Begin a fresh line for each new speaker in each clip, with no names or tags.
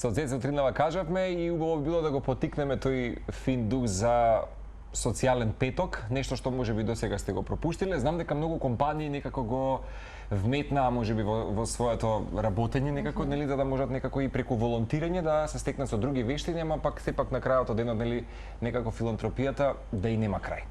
Со Зецо Тринава кажавме и убаво било да го потикнеме тој фин дух за социјален петок, нешто што можеби досега сте го пропуштиле. Знам дека многу компании некако го вметнаа можеби во своето работење некако, нели, за да можат некако и преку волонтирање да се стекнат со други вештини, ама пак сепак на крајот од денот, нели, некако филантропијата да и нема крај.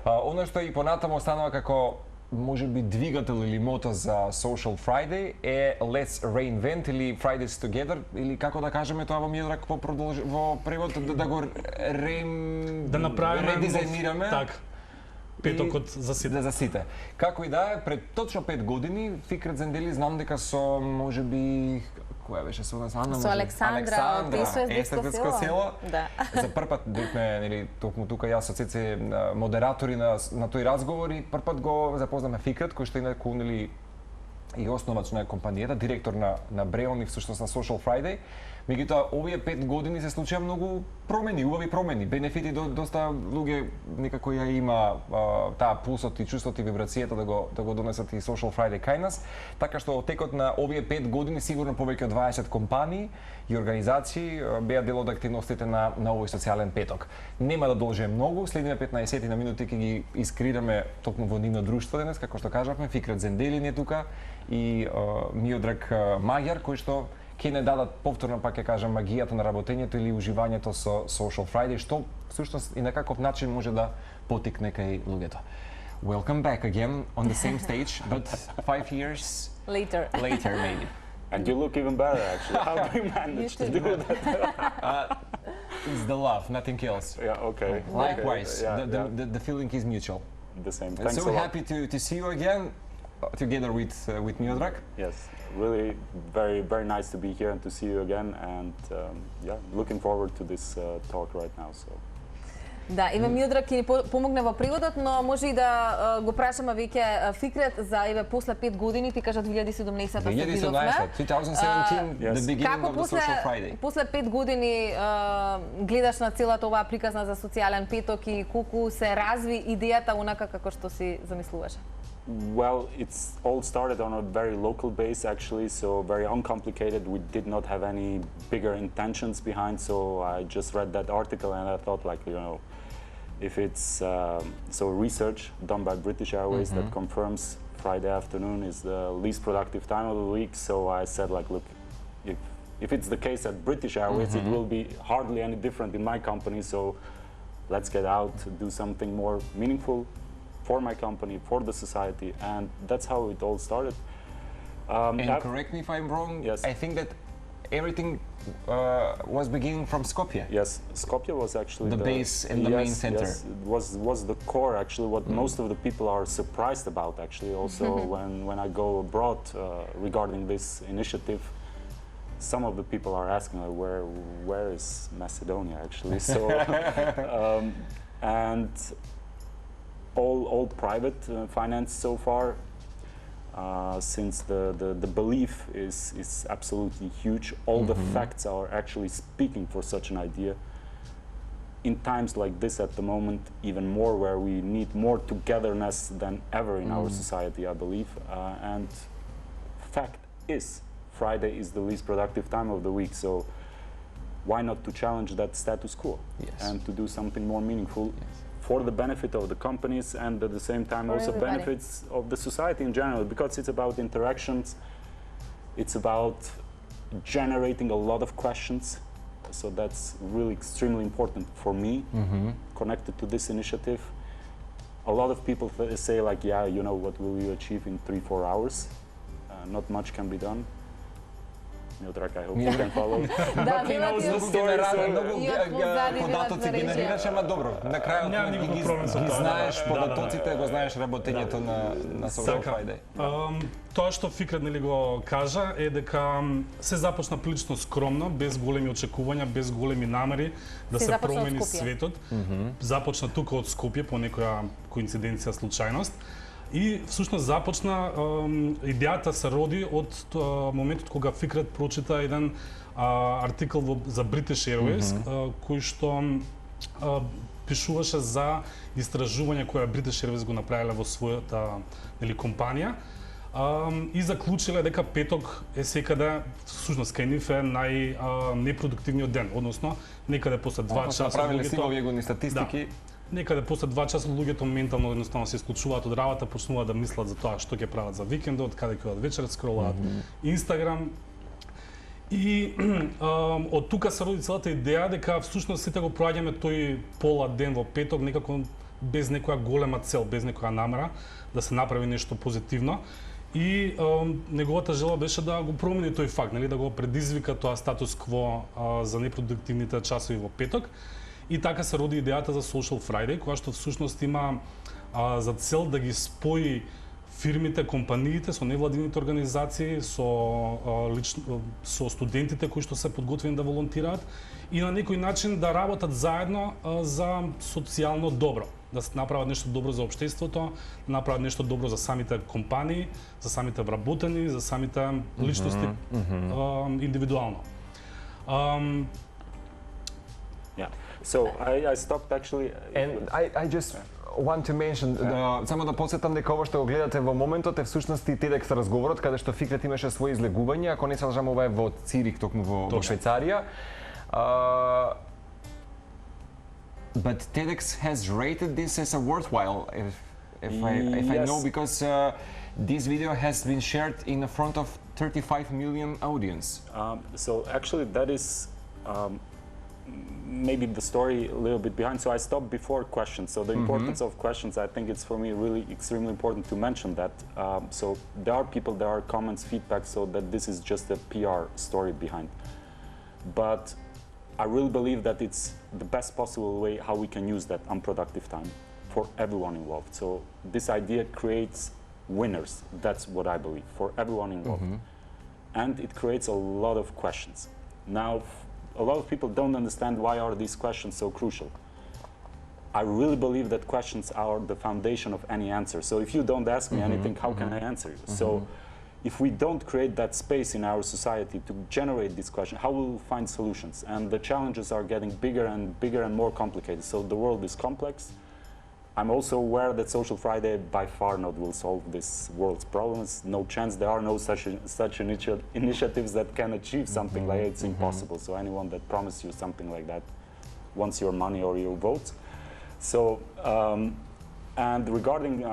Оно што и понатамо останува како можеби двигател или мото за Social Friday е Let's Reinvent или Fridays Together, или како да кажеме тоа во Миодраг во превод, да го
да направиме
редизајнираме.
Так. Петокот за сите.
За сите. Како и да е, пред точно 5 години Фикрет Зендели знам дека со можеби која беше со нас Анна,
со Александра од
Естетско село.
Да.
За прв пат бевме, нели, токму тука јас со Цеце модератори на тој разговор и прв пат го запознаме Фикрет, кој што инаку, нели, и основач на компанијата, директор на Бреон и всушност на Social Friday. Меѓутоа, овие 5 години се случија многу промени, убави промени, бенефити доста луѓе некако ја има таа пулсот и чувствот и вибрацијата да го донесат и Social Friday кај нас, така што во текот на овие 5 години сигурно повеќе од 20 компании и организации беа дел од активностите на овој социјален петок. Нема да должиме многу, следните 15 на минути ќе ги искреираме токму во нивно друштво денес, како што кажавме, Фикрет Зендели не тука и Миодраг Маџар, кој што ќе не дадат повторно, пак ќе кажам, магијата на работењето или уживањето со Social Friday, што всушност и на каков начин може да потикне кај луѓето. Welcome back again on the same stage, but 5 years
later
maybe.
And you look even better, actually. How do you manage to do that?
It's the love, nothing else.
Yeah, okay.
Likewise,
Okay.
the feeling is mutual.
The same.
I'm
Thanks
so
a lot.
happy to see you again, together with Miodrag.
Yes, really very, very nice to be here and to see you again. And yeah, looking forward to this talk right now. So.
Да, еве Миодраг ќе ни помогне во преводот, но може и да го прашаме веќе Фикрет за еве после 5 години, ти кажа 2017 сте биловме.
2017, the beginning of the Social Friday.
После 5 години гледаш на целата оваа приказна за социјален петок и колку се разви идејата онака како што си замислуваше?
Well, it's all started on a very local base, actually, so very uncomplicated. We did not have any bigger intentions behind, so I just read that article and I thought, like, you know, if it's so research done by British Airways that confirms Friday afternoon is the least productive time of the week. So I said, like, look, if it's the case at British Airways, it will be hardly any different in my company. So let's get out, do something more meaningful for my company, for the society, and that's how it all started.
And correct me if I'm wrong.
Yes.
I think that everything was beginning from Skopje.
Yes, Skopje was actually
the base and the main center.
Yes, it was the core, actually, what most of the people are surprised about, actually, also when I go abroad regarding this initiative. Some of the people are asking, like, where is Macedonia, actually? So, and all private finance so far, since the belief is absolutely huge. All the facts are actually speaking for such an idea. In times like this at the moment, even more, where we need more togetherness than ever in our society, I believe. And fact is, Friday is the least productive time of the week, so why not to challenge that status quo and to do something more meaningful for the benefit of the companies and at the same time also benefits of the society in general, because it's about interactions, it's about generating a lot of questions. So that's really extremely important for me, connected to this initiative. A lot of people say, like, yeah, you know, what will you achieve in 3-4 hours? Not much can be done. Миодраг, I hope you can follow.
Да,
податоци генерираш, ама добро. На крајот ги знаеш податоците, го знаеш работењето на Social Friday.
Тоа што Фикрет нели го кажа е дека се започна прилично скромно, без големи очекувања, без големи намери да се промени светот. Започна тука од Скопје по некоја коинциденција, случајност. И всушност започна идејата се роди од моментот кога Фикрет прочита еден артикл за British Airways кој што пишуваше за истражување која British Airways го направиле во својата компанија, И заклучиле дека петок е секаде, всушност кај нив е непродуктивниот ден, односно некаде после 2 часа
направиле си овие статистики.
Некаде после 2 часа луѓето ментално едноставно се исклучуваат од работа, почнуваат да мислат за тоа што ќе прават за викендот, каде ќе одат вечер, скролаат Инстаграм. И од тука се роди целата идеја дека всушност сите го проаѓаме тој пола ден во петок некако без некоја голема цел, без некоја намера да се направи нешто позитивно. И неговата жела беше да го промени тој факт, нели, да го предизвика тоа статус кво за непродуктивните часови во петок. И така се роди идејата за Social Friday, која што всушност има за цел да ги спои фирмите, компаниите со невладините организации, со студентите кои што се подготвени да волонтираат и на некој начин да работат заедно за социјално добро, да се направат нешто добро за општеството, да направат нешто добро за самите компании, за самите вработени, за самите личности индивидуално.
Yeah. So I stopped actually.
And I just want to mention, само да подсетам дека ова што го гледате во моментот е всушност и TEDx разговорот, каде што Фикрет имаше своји излегувања, ако не се лажам, ова е во Цирих, токму во Швајцарија. But TEDx has rated this as a worthwhile, if I know, because this video has been shared in front of 35 million audience.
So actually that is maybe the story a little bit behind. So I stopped before questions. So the importance of questions, I think it's for me really extremely important to mention that. So there are people, there are comments, feedback, so that this is just a PR story behind. But I really believe that it's the best possible way how we can use that unproductive time for everyone involved. So this idea creates winners. That's what I believe, for everyone involved. And it creates a lot of questions. Now, a lot of people don't understand why are these questions so crucial. I really believe that questions are the foundation of any answer. So if you don't ask me anything, how can I answer you? So if we don't create that space in our society to generate this question, how will we find solutions? And the challenges are getting bigger and more complicated. So the world is complex. I'm also aware that Social Friday by far not will solve this world's problems. No chance. There are no such initiatives that can achieve something like it. It's impossible. So anyone that promises you something like that wants your money or your votes. So, and regarding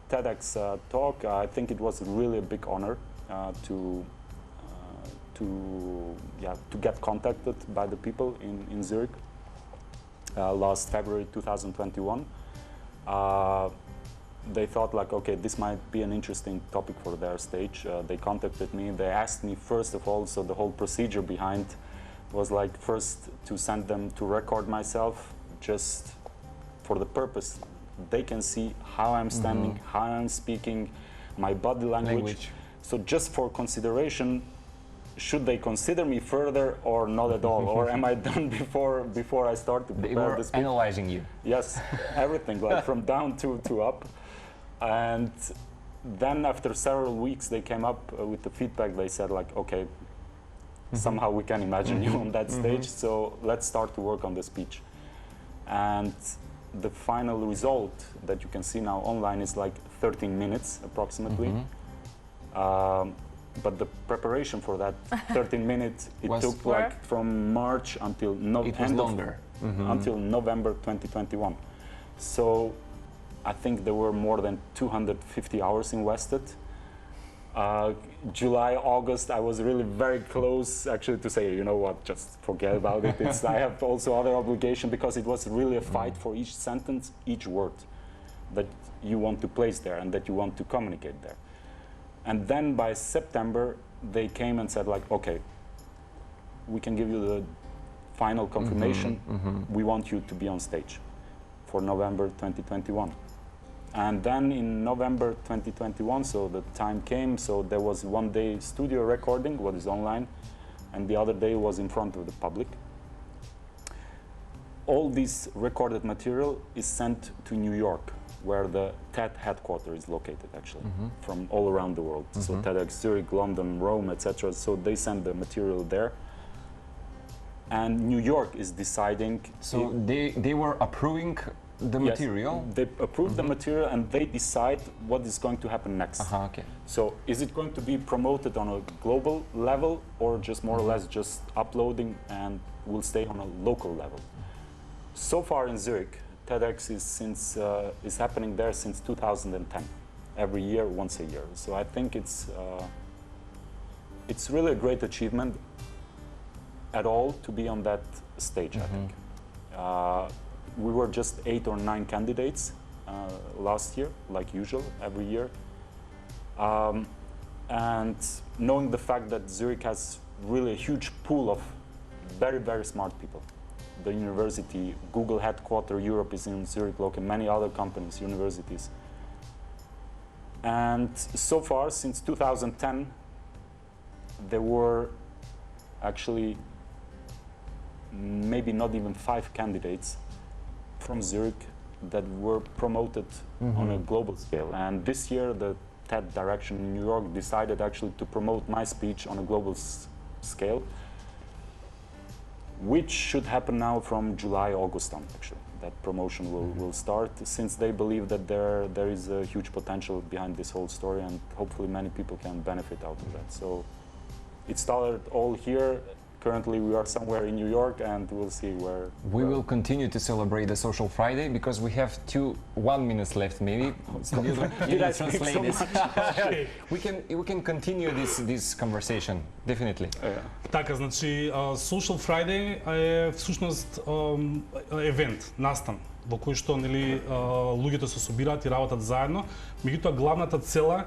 TEDx talk, I think it was really a big honor to get contacted by the people in Zurich last February 2021. They thought like, okay, this might be an interesting topic for their stage. They contacted me. They asked me first of all, so the whole procedure behind was like first to send them to record myself just for the purpose they can see how I'm standing, how I'm speaking, my body language. So just for consideration, should they consider me further or not at all? Or am I done before I start to prepare
They were
the speech?
analyzing you.
Yes, everything, like from down to up. And then after several weeks, they came up with the feedback. They said like, okay, somehow we can imagine you on that stage, so let's start to work on the speech. And the final result that you can see now online is like 13 minutes approximately. But the preparation for that 13 minutes, it took like from March until until November 2021. So I think there were more than 250 hours invested. July, August, I was really very close actually to say, you know what, just forget about it. I have also other obligation, because it was really a fight for each sentence, each word that you want to place there and that you want to communicate there. And then by September, they came and said like, okay, we can give you the final confirmation. We want you to be on stage for November 2021. And then in November 2021, so the time came, so there was 1 day studio recording, what is online, and the other day was in front of the public. All this recorded material is sent to New York, where the TED headquarters is located actually, from all around the world. So TEDx Zurich, London, Rome, etc. So they send the material there. And New York is deciding.
So they were approving the material?
Yes, they approve the material and they decide what is going to happen next.
Okay.
So is it going to be promoted on a global level or just more or less just uploading and will stay on a local level? So far in Zurich, TEDx is happening there since 2010, every year, once a year. So I think it's really a great achievement at all to be on that stage, I think. We were just 8 or 9 candidates last year, like usual, every year. And knowing the fact that Zurich has really a huge pool of very, very smart people. The university, Google headquarters, Europe is in Zurich, local, many other companies, universities. And so far, since 2010, there were actually maybe not even 5 candidates from Zurich that were promoted on a global scale. And this year, the TED direction in New York decided actually to promote my speech on a global scale, which should happen now from July, August on, actually. That promotion will start, since they believe that there is a huge potential behind this whole story, and hopefully many people can benefit out of that. So it started all here. Currently, we are somewhere in New York, and we'll see where.
We will continue to celebrate the Social Friday because we have 1 minute left, maybe.
Did I speak so much?
We can continue this conversation, definitely.
Така, значи, Social Friday е всушност евент, настан, во кој што нели луѓето се собираат и работат заедно. Меѓутоа главната цела,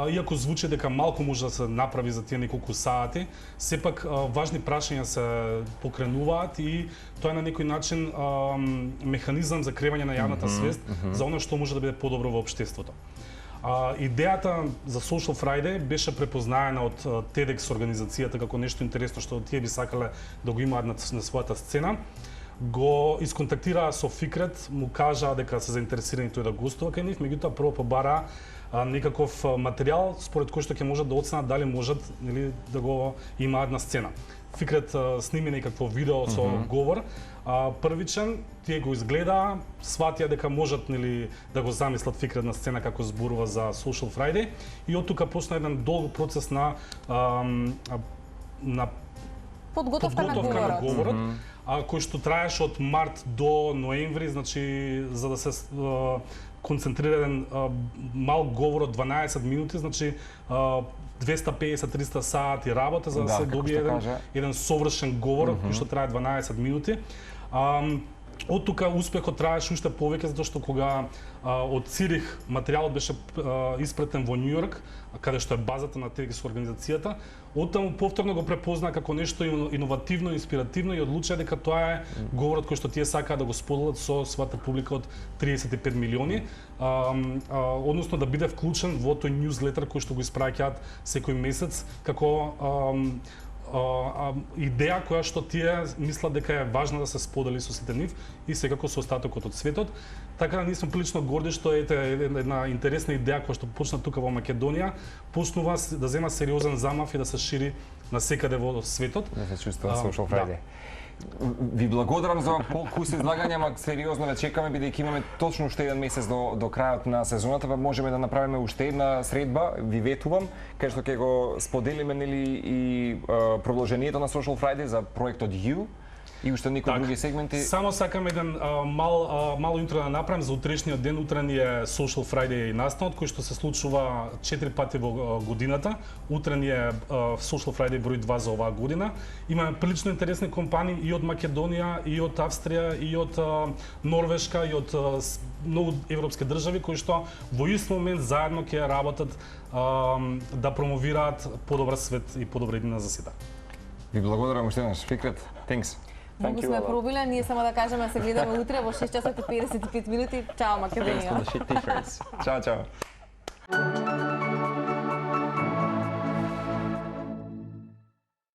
иако звучи дека малку може да се направи за тие неколку сати, сепак важни прашања се покренуваат и тоа е на некој начин механизам за креање на јавната свест за она што може да биде подобро во општеството. Идејата за Social Friday беше препознаена од TEDx организацијата како нешто интересно што тие би сакале да го имаат на својата сцена. Го исконтактираа со Фикрет, му кажаа дека се заинтересирани тој да гостува кај нив, меѓутоа прво побараа некаков материјал според кој што ќе можат да оценат дали можат нели да го имаат на сцена. Фикрет сними некакво видео со говор, првичен, тие го изгледаа, сватија дека можат нели да го замислат Фикрет на сцена како зборува за Social Friday и од тука почна еден долг процес на
подготовка на говорот.
Кој што траеше од март до ноември, значи за да се концентриран мал говор од 12 минути, значи 250-300 сати работа за да се добие еден совршен говор кој што трае 12 минути. Од тука успехот траеше уште повеќе затоа што кога од Цирих материјалот беше испратен во Њу Јорк, каде што е базата на TEDx организацијата, оттаму повторно го препозна како нешто иновативно, инспиративно и одлучија дека тоа е говорот кој што тие сакаат да го споделат со својата публика од 35 милиони, односно да биде вклучен во тој ньюзлетер кој што го испраќаат секој месец како идеја која што тие мислат дека е важна да се сподели со сите нив и секако со остатокот од светот. Така да ние сме прилично горди што една интересна идеја која што почна тука во Македонија, почнува да зема сериозен замав и да се шири насекаде во светот.
Да се чувствува Social Friday. Ви благодарам за по-кус излагање, ама сериозно ве чекаме бидејќи имаме точно уште еден месец до крајот на сезоната, па можеме да направиме уште една средба, ви ветувам, кај што ќе го споделиме нели и продолжението на Social Friday за проектот You и уште некои други сегменти.
Само сакам еден мало интро да направам за утрешниот ден. Утре ни е Social Friday настанот кој што се случува 4 пати во годината. Утре ни е Social Friday број 2 за оваа година. Имаме прилично интересни компании и од Македонија, и од Австрија, и од Норвешка, и од многу европски држави кои што во ист момент заедно ќе работат да промовираат подобар свет и подобра иднина за сите.
Ви благодарам уште еднаш, Фикрет. Thanks.
Многу сме пробиле, ние само да кажеме се гледаме утре во 6 часот и 55 минути. Чао Македонија.
Чао, чао.